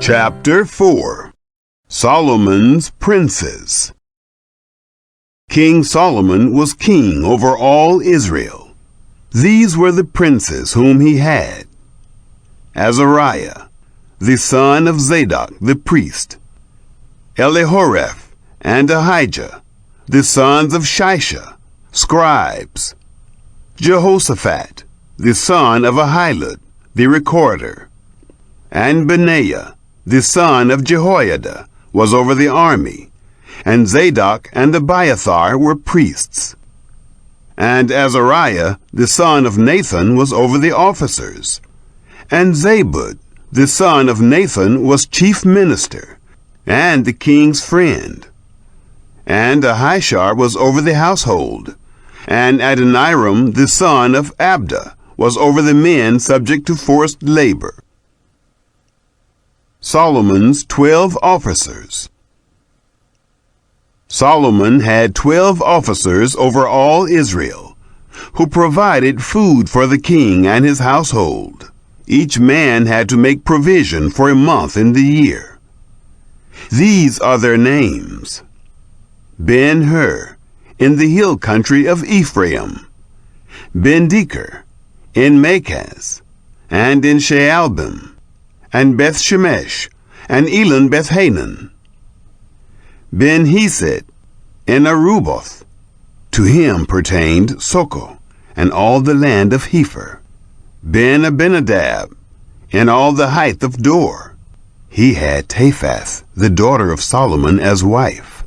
Chapter 4. Solomon's Princes. King Solomon was king over all Israel. These were the princes whom he had: Azariah, the son of Zadok the priest; Elihoreph and Ahijah, the sons of Shisha, scribes; Jehoshaphat, the son of Ahilud, the recorder; and Benaiah, the son of Jehoiada, was over the army, and Zadok and Abiathar were priests. And Azariah, the son of Nathan, was over the officers. And Zabud, the son of Nathan, was chief minister, and the king's friend. And Ahishar was over the household, and Adoniram, the son of Abda, was over the men subject to forced labor. Solomon's 12 officers. Solomon had 12 officers over all Israel, who provided food for the king and his household. Each man had to make provision for a month in the year. These are their names: Ben-Hur, in the hill country of Ephraim; Ben-Deker, in Makaz, and in Shaalbim, and Beth-Shemesh, and Elon Beth-Hanan; Ben-Hesed, in Aruboth. To him pertained Soco, and all the land of Hepher; Ben-Abinadab, in all the height of Dor. He had Taphath, the daughter of Solomon, as wife;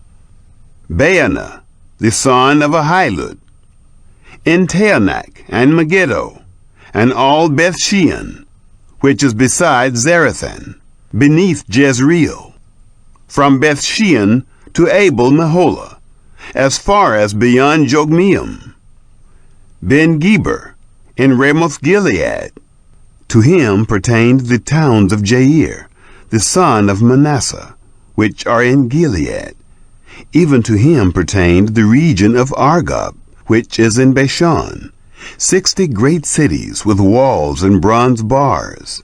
Baanah, the son of Ahilud, in Taanach and Megiddo, and all Beth-shean, which is beside Zarethan, beneath Jezreel, from Beth-shean to Abel-Meholah, as far as beyond Jogmeam; Ben-Geber, in Ramoth-Gilead. To him pertained the towns of Jair, the son of Manasseh, which are in Gilead. Even to him pertained the region of Argob, which is in Bashan, 60 great cities with walls and bronze bars;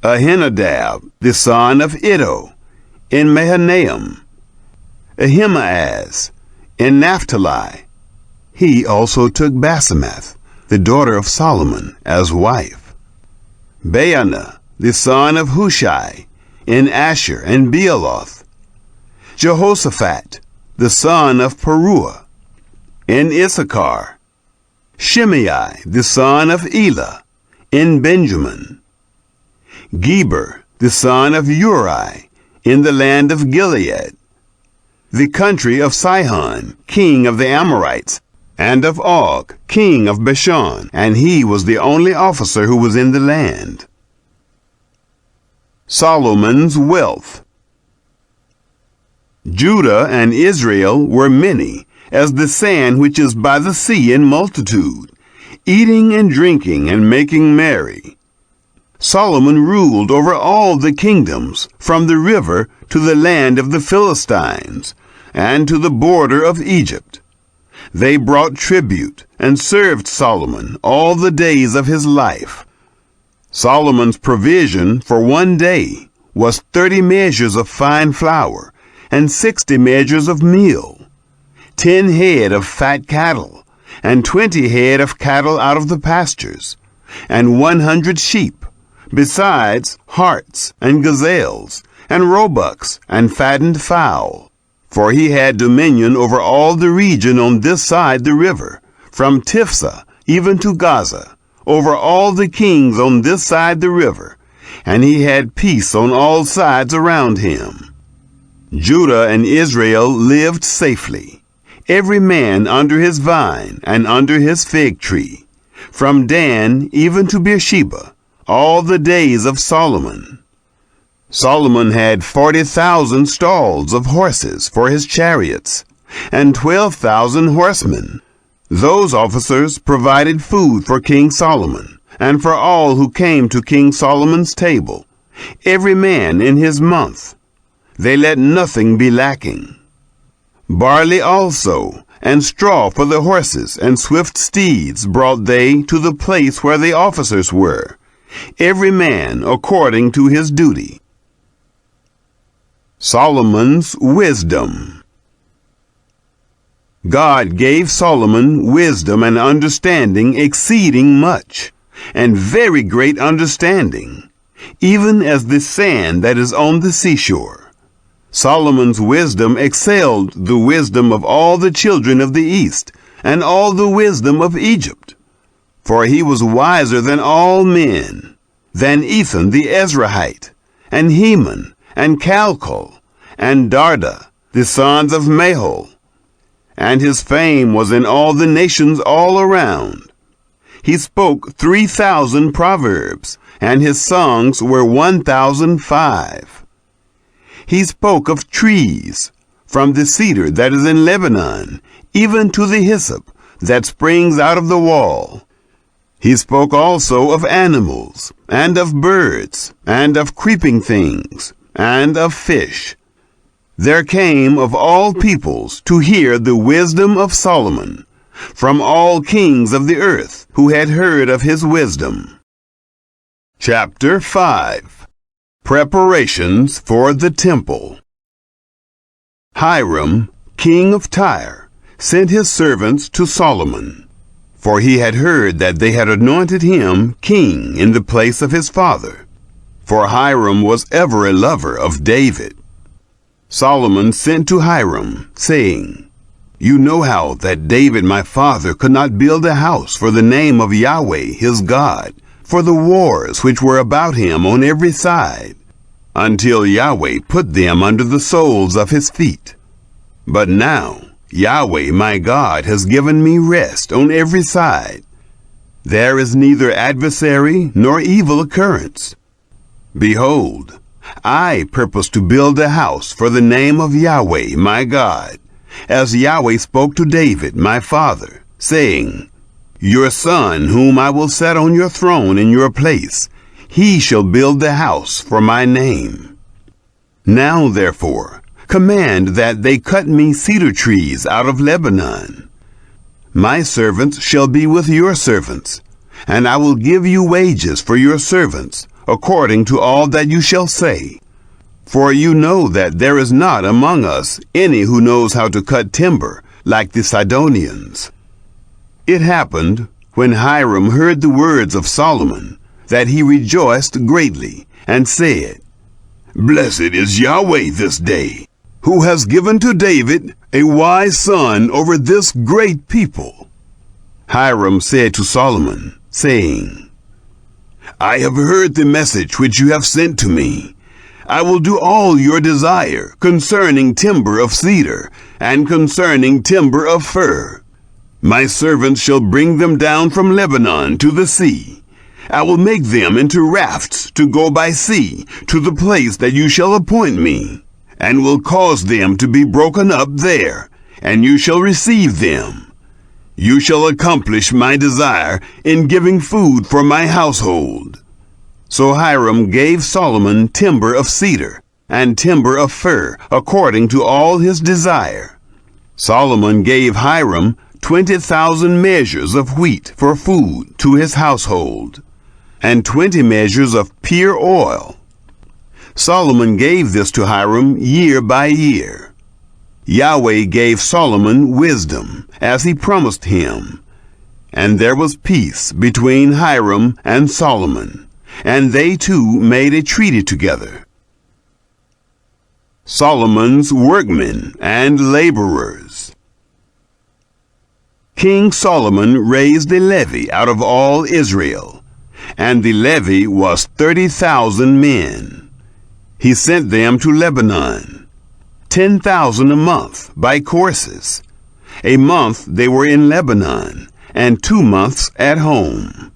Ahinadab, the son of Iddo, in Mahanaim; Ahimaaz, in Naphtali. He also took Basemath, the daughter of Solomon, as wife; Baanah, the son of Hushai, in Asher and Bealoth; Jehoshaphat, the son of Peruah, in Issachar; Shimei, the son of Elah, in Benjamin; Geber, the son of Uri, in the land of Gilead, the country of Sihon, king of the Amorites, and of Og, king of Bashan, and he was the only officer who was in the land. Solomon's wealth. Judah and Israel were many, as the sand which is by the sea in multitude, eating and drinking and making merry. Solomon ruled over all the kingdoms, from the river to the land of the Philistines, and to the border of Egypt. They brought tribute and served Solomon all the days of his life. Solomon's provision for one day was 30 measures of fine flour, and 60 measures of meal, 10 head of fat cattle, and 20 head of cattle out of the pastures, and 100 sheep, besides harts and gazelles, and roebucks, and fattened fowl. For he had dominion over all the region on this side the river, from Tiphsah even to Gaza, over all the kings on this side the river, and he had peace on all sides around him. Judah and Israel lived safely, every man under his vine and under his fig tree, from Dan even to Beersheba, all the days of Solomon. Solomon had 40,000 stalls of horses for his chariots, and 12,000 horsemen. Those officers provided food for King Solomon, and for all who came to King Solomon's table, every man in his month. They let nothing be lacking. Barley also, and straw for the horses, and swift steeds brought they to the place where the officers were, every man according to his duty. Solomon's wisdom. God gave Solomon wisdom and understanding exceeding much, and very great understanding, even as the sand that is on the seashore. Solomon's wisdom excelled the wisdom of all the children of the East, and all the wisdom of Egypt. For he was wiser than all men, than Ethan the Ezrahite, and Heman, and Calcol, and Darda, the sons of Mahol. And his fame was in all the nations all around. He spoke 3,000 proverbs, and his songs were 1,005. He spoke of trees, from the cedar that is in Lebanon, even to the hyssop that springs out of the wall. He spoke also of animals, and of birds, and of creeping things, and of fish. There came of all peoples to hear the wisdom of Solomon, from all kings of the earth who had heard of his wisdom. Chapter 5. Preparations for the Temple. Hiram, king of Tyre, sent his servants to Solomon, for he had heard that they had anointed him king in the place of his father. For Hiram was ever a lover of David. Solomon sent to Hiram, saying, You know how that David my father could not build a house for the name of Yahweh his God, for the wars which were about him on every side, until Yahweh put them under the soles of his feet. But now Yahweh my God has given me rest on every side. There is neither adversary nor evil occurrence. Behold, I purpose to build a house for the name of Yahweh my God, as Yahweh spoke to David my father, saying, Your son, whom I will set on your throne in your place, he shall build the house for my name. Now therefore, command that they cut me cedar trees out of Lebanon. My servants shall be with your servants, and I will give you wages for your servants, according to all that you shall say. For you know that there is not among us any who knows how to cut timber, like the Sidonians. It happened, when Hiram heard the words of Solomon, that he rejoiced greatly, and said, Blessed is Yahweh this day, who has given to David a wise son over this great people. Hiram said to Solomon, saying, I have heard the message which you have sent to me. I will do all your desire concerning timber of cedar, and concerning timber of fir. My servants shall bring them down from Lebanon to the sea. I will make them into rafts to go by sea to the place that you shall appoint me, and will cause them to be broken up there, and you shall receive them. You shall accomplish my desire in giving food for my household. So Hiram gave Solomon timber of cedar and timber of fir according to all his desire. Solomon gave Hiram 20,000 measures of wheat for food to his household, and 20 measures of pure oil. Solomon gave this to Hiram year by year. Yahweh gave Solomon wisdom, as he promised him. And there was peace between Hiram and Solomon, and they two made a treaty together. Solomon's workmen and laborers. King Solomon raised a levy out of all Israel, and the levy was 30,000 men. He sent them to Lebanon, 10,000 a month by courses. A month they were in Lebanon, and 2 months at home.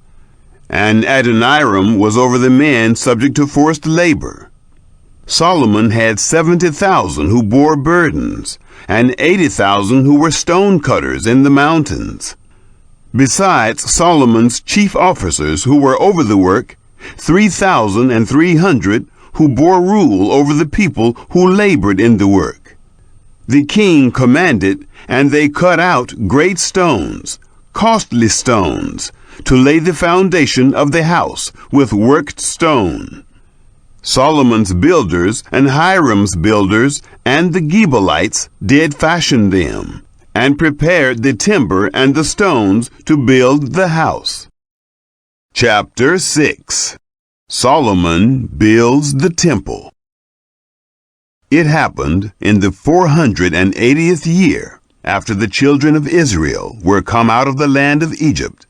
And Adoniram was over the men subject to forced labor. Solomon had 70,000 who bore burdens, and 80,000 who were stone cutters in the mountains. Besides Solomon's chief officers who were over the work, 3,300 who bore rule over the people who labored in the work. The king commanded, and they cut out great stones, costly stones, to lay the foundation of the house with worked stone. Solomon's builders and Hiram's builders and the Gebalites did fashion them, and prepared the timber and the stones to build the house. Chapter 6. Solomon builds the temple. It happened in the 480th year after the children of Israel were come out of the land of Egypt,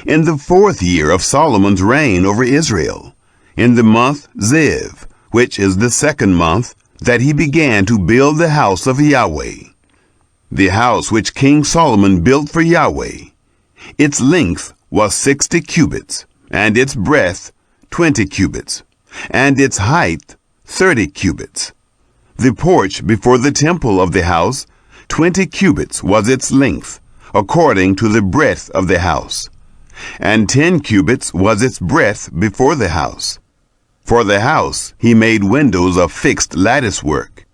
in the 4th year of Solomon's reign over Israel, in the month Ziv, which is the 2nd month, that he began to build the house of Yahweh. The house which King Solomon built for Yahweh, its length was 60 cubits, and its breadth 20 cubits, and its height 30 cubits. The porch before the temple of the house, 20 cubits was its length, according to the breadth of the house, and 10 cubits was its breadth before the house. For the house he made windows of fixed lattice work.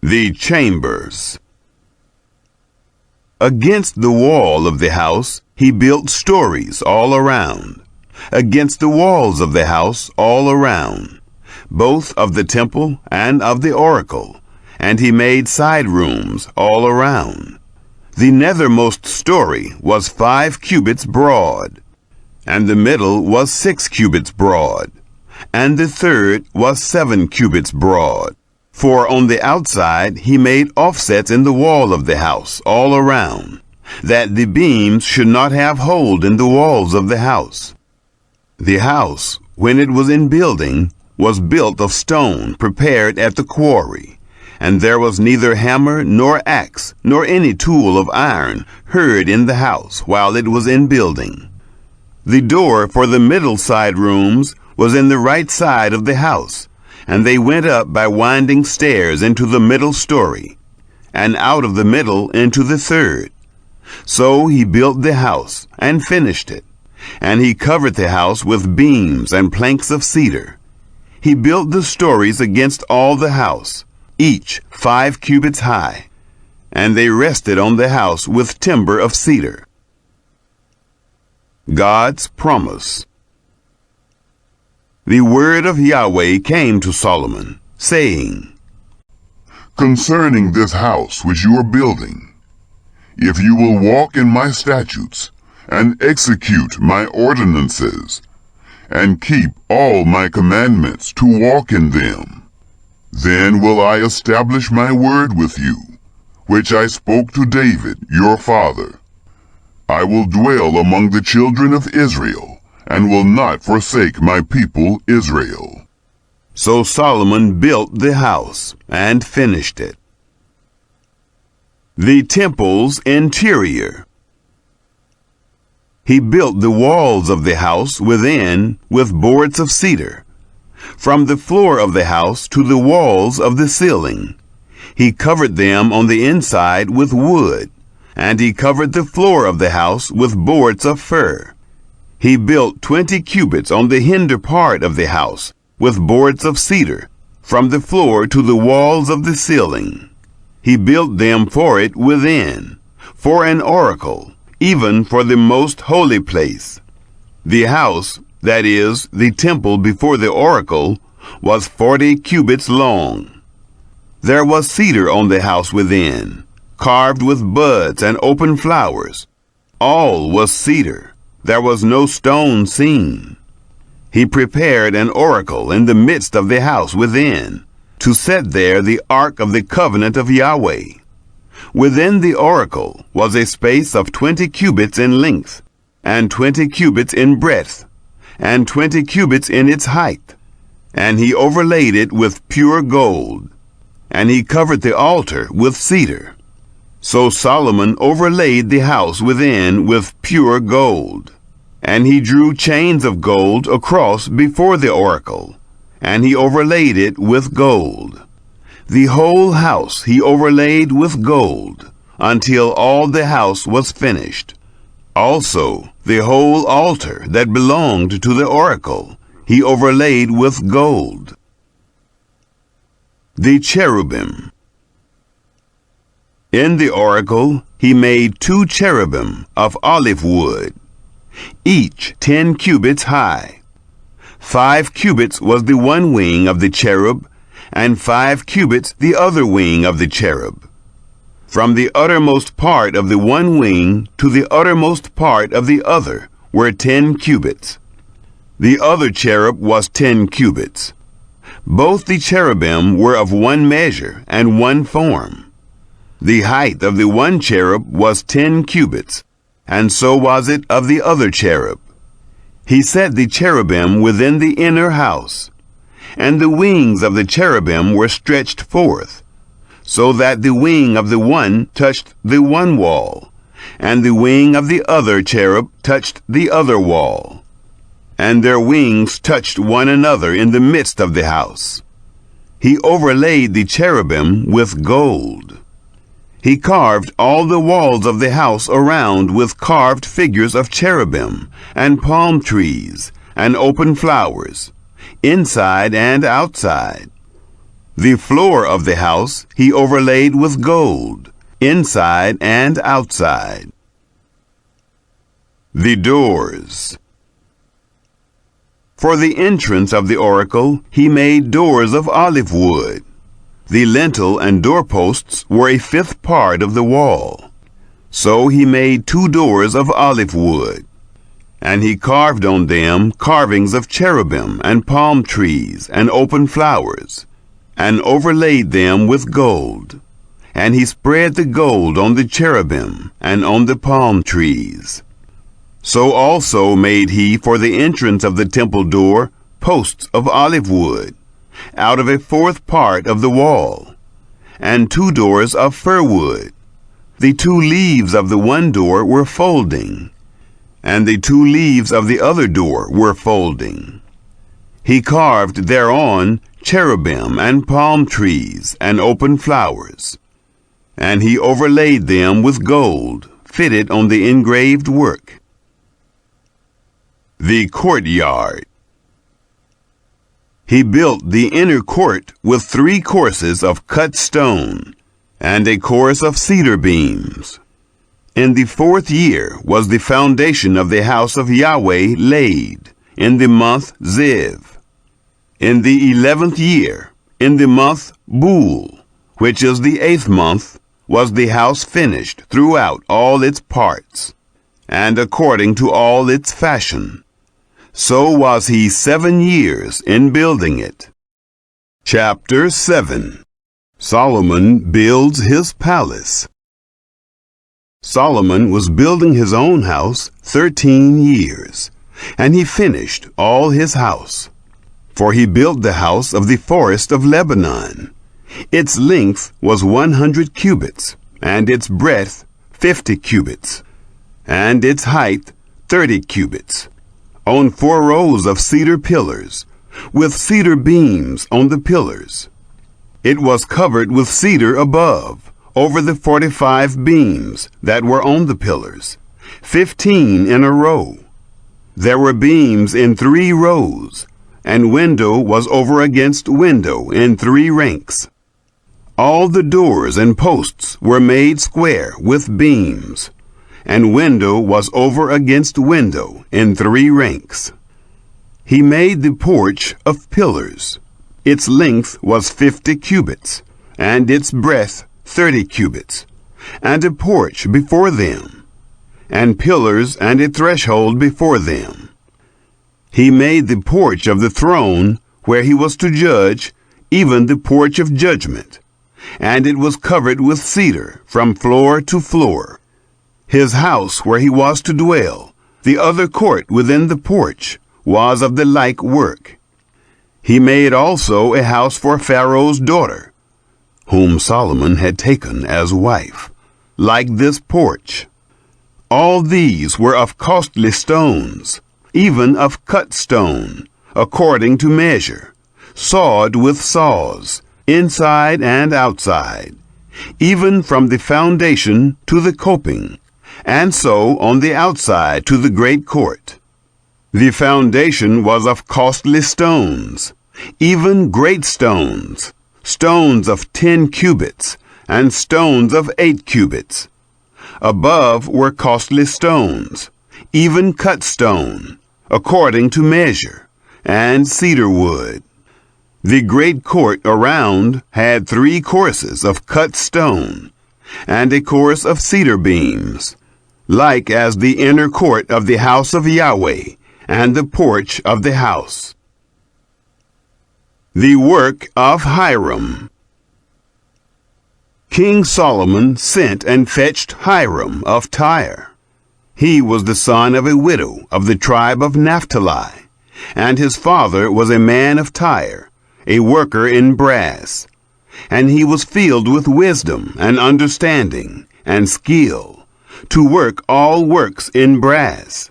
The chambers. Against the wall of the house he built stories all around, against the walls of the house all around, both of the temple and of the oracle, and he made side rooms all around. The nethermost story was 5 cubits broad, and the middle was 6 cubits broad, and the third was 7 cubits broad. For on the outside he made offsets in the wall of the house all around, that the beams should not have hold in the walls of the house. The house, when it was in building, was built of stone prepared at the quarry, and there was neither hammer nor axe nor any tool of iron heard in the house while it was in building. The door for the middle side rooms was in the right side of the house, and they went up by winding stairs into the middle story, and out of the middle into the third. So he built the house and finished it, and he covered the house with beams and planks of cedar. He built the stories against all the house, each 5 cubits high, and they rested on the house with timber of cedar. God's promise. The word of Yahweh came to Solomon, saying, Concerning this house which you are building, if you will walk in my statutes, and execute my ordinances, and keep all my commandments to walk in them, then will I establish my word with you, which I spoke to David your father. I will dwell among the children of Israel, and will not forsake my people Israel. So Solomon built the house and finished it. The temple's interior. He built the walls of the house within with boards of cedar, from the floor of the house to the walls of the ceiling. He covered them on the inside with wood, and he covered the floor of the house with boards of fir. He built 20 cubits on the hinder part of the house with boards of cedar, from the floor to the walls of the ceiling. He built them for it within, for an oracle, even for the most holy place. The house, that is, the temple before the oracle, was 40 cubits long. There was cedar on the house within, carved with buds and open flowers. All was cedar. There was no stone seen. He prepared an oracle in the midst of the house within, to set there the ark of the covenant of Yahweh. Within the oracle was a space of 20 cubits in length, and 20 cubits in breadth, and 20 cubits in its height. And he overlaid it with pure gold, and he covered the altar with cedar. So Solomon overlaid the house within with pure gold. And he drew chains of gold across before the oracle, and he overlaid it with gold. The whole house he overlaid with gold, until all the house was finished. Also the whole altar that belonged to the oracle he overlaid with gold. The cherubim. In the oracle he made 2 cherubim of olive wood, each 10 cubits high. 5 cubits was the one wing of the cherub, and 5 cubits the other wing of the cherub. From the uttermost part of the one wing to the uttermost part of the other were 10 cubits. The other cherub was 10 cubits. Both the cherubim were of one measure and one form. The height of the one cherub was 10 cubits, and so was it of the other cherub. He set the cherubim within the inner house, and the wings of the cherubim were stretched forth, so that the wing of the one touched the one wall, and the wing of the other cherub touched the other wall. And their wings touched one another in the midst of the house. He overlaid the cherubim with gold. He carved all the walls of the house around with carved figures of cherubim, and palm trees, and open flowers, inside and outside. The floor of the house he overlaid with gold, inside and outside. The doors. For the entrance of the oracle he made doors of olive wood. The lintel and doorposts were a 5th part of the wall. So he made 2 doors of olive wood. And he carved on them carvings of cherubim and palm trees and open flowers, and overlaid them with gold. And he spread the gold on the cherubim and on the palm trees. So also made he for the entrance of the temple door posts of olive wood, out of a 4th part of the wall, and 2 doors of fir wood. The 2 leaves of the one door were folding, and the 2 leaves of the other door were folding. He carved thereon cherubim and palm trees and open flowers, and he overlaid them with gold fitted on the engraved work. The courtyard. He built the inner court with 3 courses of cut stone, and a course of cedar beams. In the 4th year was the foundation of the house of Yahweh laid, in the month Ziv. In the 11th year, in the month Bul, which is the 8th month, was the house finished throughout all its parts, and according to all its fashion. So was he 7 years in building it. Chapter 7. Solomon builds his palace. Solomon was building his own house 13 years, and he finished all his house. For he built the house of the forest of Lebanon. Its length was 100 cubits, and its breadth 50 cubits, and its height 30 cubits, on 4 rows of cedar pillars, with cedar beams on the pillars. It was covered with cedar above, over the 45 beams that were on the pillars, 15 in a row. There were beams in 3 rows, and window was over against window in 3 ranks. All the doors and posts were made square with beams, and window was over against window in 3 ranks. He made the porch of pillars. Its length was 50 cubits, and its breadth 30 cubits, and a porch before them, and pillars and a threshold before them. He made the porch of the throne where he was to judge, even the porch of judgment, and it was covered with cedar from floor to floor. His house where he was to dwell, the other court within the porch, was of the like work. He made also a house for Pharaoh's daughter, whom Solomon had taken as wife, like this porch. All these were of costly stones, even of cut stone, according to measure, sawed with saws, inside and outside, even from the foundation to the coping, and so on the outside to the great court. The foundation was of costly stones, even great stones, stones of 10 cubits, and stones of 8 cubits. Above were costly stones, even cut stone, according to measure, and cedar wood. The great court around had 3 courses of cut stone, and a course of cedar beams, like as the inner court of the house of Yahweh, and the porch of the house. The work of Hiram. King Solomon sent and fetched Hiram of Tyre. He was the son of a widow of the tribe of Naphtali, and his father was a man of Tyre, a worker in brass. And he was filled with wisdom and understanding and skill, to work all works in brass.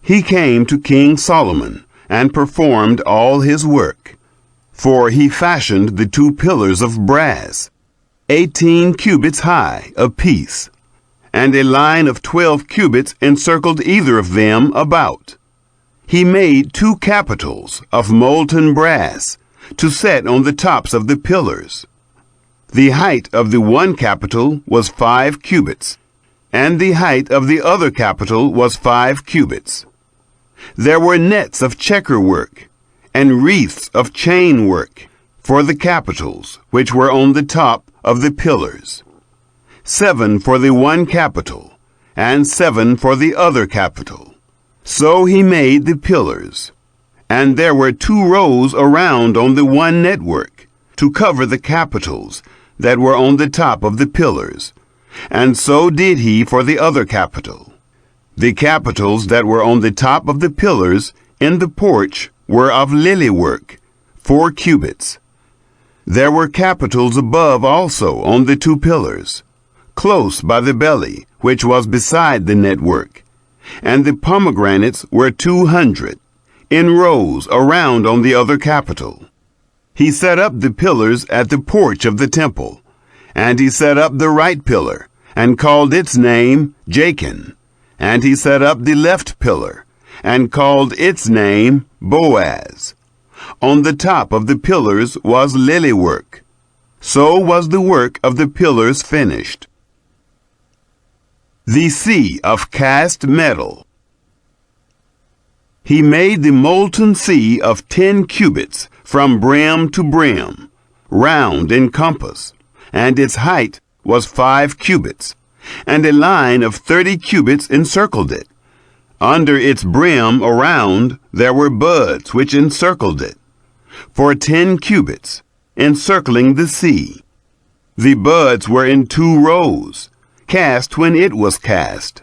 He came to King Solomon and performed all his work. For he fashioned the 2 pillars of brass, 18 cubits high apiece, and a line of 12 cubits encircled either of them about. He made 2 capitals of molten brass to set on the tops of the pillars. The height of the one capital was 5 cubits, and the height of the other capital was 5 cubits. There were nets of checker work, and wreaths of chain work for the capitals which were on the top of the pillars, 7 for the one capital, and 7 for the other capital. So he made the pillars. And there were 2 rows around on the one network, to cover the capitals that were on the top of the pillars, and so did he for the other capital. The capitals that were on the top of the pillars in the porch were of lily work, 4 cubits. There were capitals above also on the 2 pillars, close by the belly, which was beside the network, and the pomegranates were 200, in rows around on the other capital. He set up the pillars at the porch of the temple, and he set up the right pillar, and called its name Jachin, and he set up the left pillar, and called its name Boaz. On the top of the pillars was lily work. So was the work of the pillars finished. The sea of cast metal. He made the molten sea of 10 cubits from brim to brim, round in compass, and its height was 5 cubits, and a line of 30 cubits encircled it. Under its brim around there were buds which encircled it, for 10 cubits, encircling the sea. The buds were in 2 rows, cast when it was cast.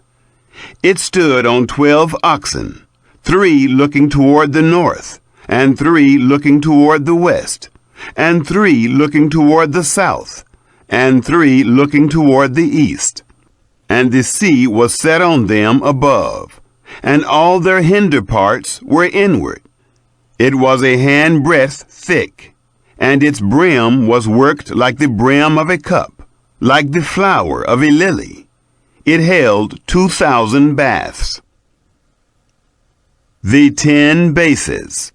It stood on 12 oxen, 3 looking toward the north, and 3 looking toward the west, and 3 looking toward the south, and 3 looking toward the east. And the sea was set on them above, and all their hinder parts were inward. It was a handbreadth thick, and its brim was worked like the brim of a cup, like the flower of a lily. It held 2,000 baths. The 10 bases.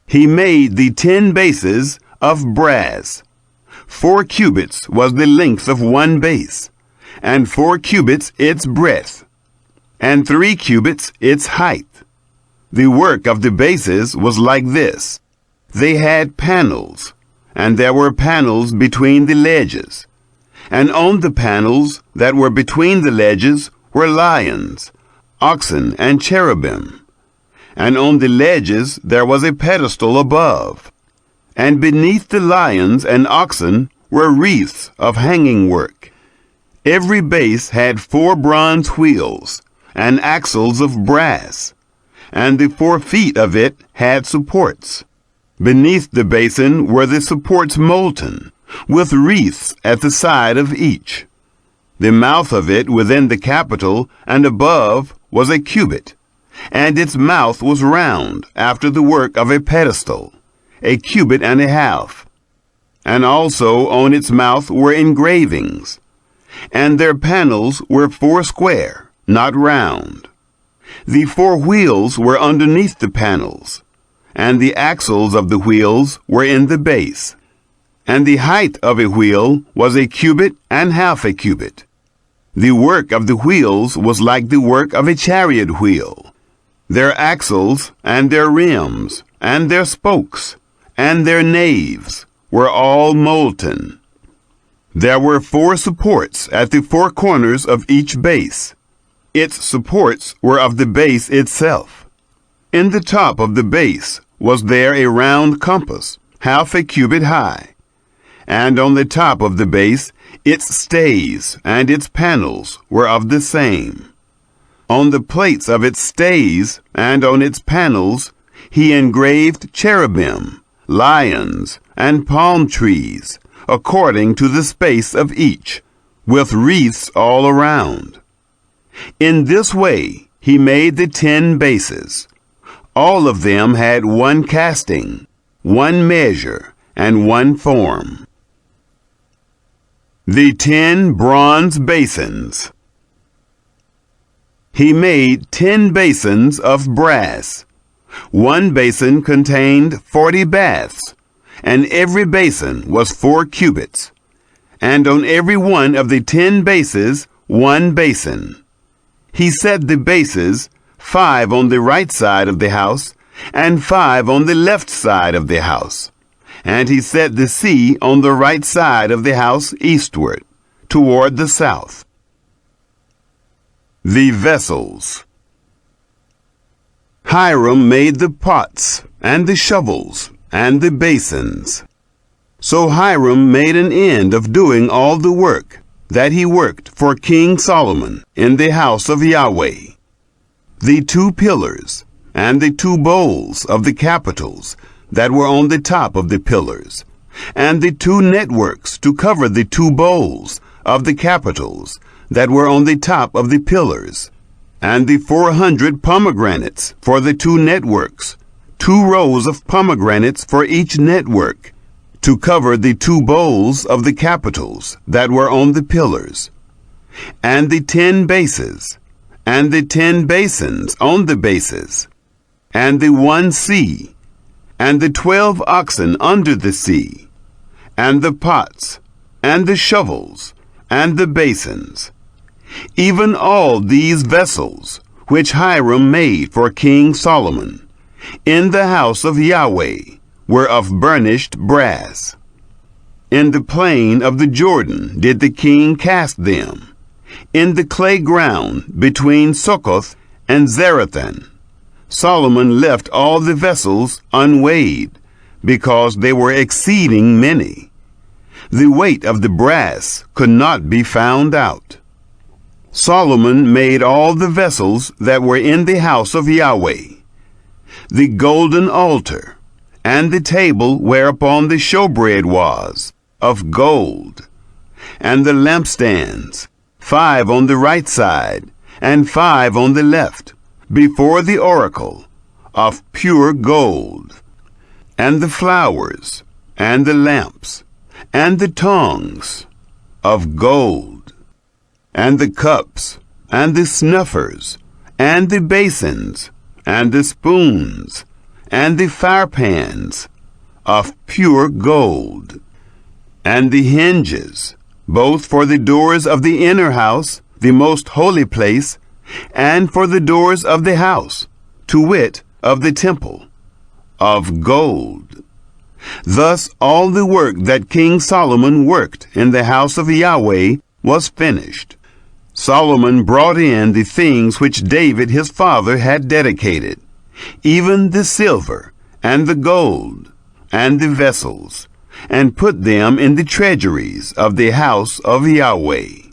He made the 10 bases of brass. 4 cubits was the length of one base, and 4 cubits its breadth, and 3 cubits its height. The work of the bases was like this. They had panels, and there were panels between the ledges. And on the panels that were between the ledges were lions, oxen, and cherubim. And on the ledges there was a pedestal above. And beneath the lions and oxen were wreaths of hanging work. Every base had 4 bronze wheels, and axles of brass, and the 4 feet of it had supports. Beneath the basin were the supports molten, with wreaths at the side of each. The mouth of it within the capital and above was a cubit, and its mouth was round after the work of a pedestal, a cubit and a half. And also on its mouth were engravings, and their panels were 4 square, not round. The 4 wheels were underneath the panels, and the axles of the wheels were in the base. And the height of a wheel was a cubit and half a cubit. The work of the wheels was like the work of a chariot wheel. their axles and their rims and their spokes and their naves were all molten. There were 4 supports at the 4 corners of each base. Its supports were of the base itself. In the top of the base was there a round compass, half a cubit high, and on the top of the base its stays and its panels were of the same. On the plates of its stays and on its panels he engraved cherubim, lions, and palm trees, according to the space of each, with wreaths all around. In this way he made the 10 bases. All of them had 1 casting, 1 measure, and 1 form. The 10 bronze basins. He made 10 basins of brass. 1 basin contained 40 baths, and every basin was 4 cubits, and on every one of the 10 bases 1 basin. He set the bases, 5 on the right side of the house, and 5 on the left side of the house. And he set the sea on the right side of the house eastward, toward the south. The vessels. Hiram made the pots, and the shovels, and the basins. So Hiram made an end of doing all the work that he worked for King Solomon in the house of Yahweh. The 2 pillars, and the 2 bowls of the capitals that were on the top of the pillars, and the 2 networks to cover the 2 bowls of the capitals that were on the top of the pillars, and the 400 pomegranates for the 2 networks, 2 rows of pomegranates for each network, to cover the 2 bowls of the capitals that were on the pillars, and the 10 bases, and the 10 basins on the bases, and the 1 sea, and the 12 oxen under the sea, and the pots, and the shovels, and the basins. Even all these vessels, which Hiram made for King Solomon, in the house of Yahweh, were of burnished brass. In the plain of the Jordan did the king cast them, in the clay ground between Succoth and Zarethan. Solomon left all the vessels unweighed, because they were exceeding many. The weight of the brass could not be found out. Solomon made all the vessels that were in the house of Yahweh, the golden altar, and the table whereupon the showbread was, of gold, and the lampstands, 5 on the right side, and 5 on the left, before the oracle, of pure gold, and the flowers, and the lamps, and the tongs, of gold, and the cups, and the snuffers, and the basins, and the spoons, and the firepans, of pure gold, and the hinges, both for the doors of the inner house, the most holy place, and for the doors of the house, to wit, of the temple, of gold. Thus all the work that King Solomon worked in the house of Yahweh was finished. Solomon brought in the things which David his father had dedicated, even the silver, and the gold, and the vessels, and put them in the treasuries of the house of Yahweh.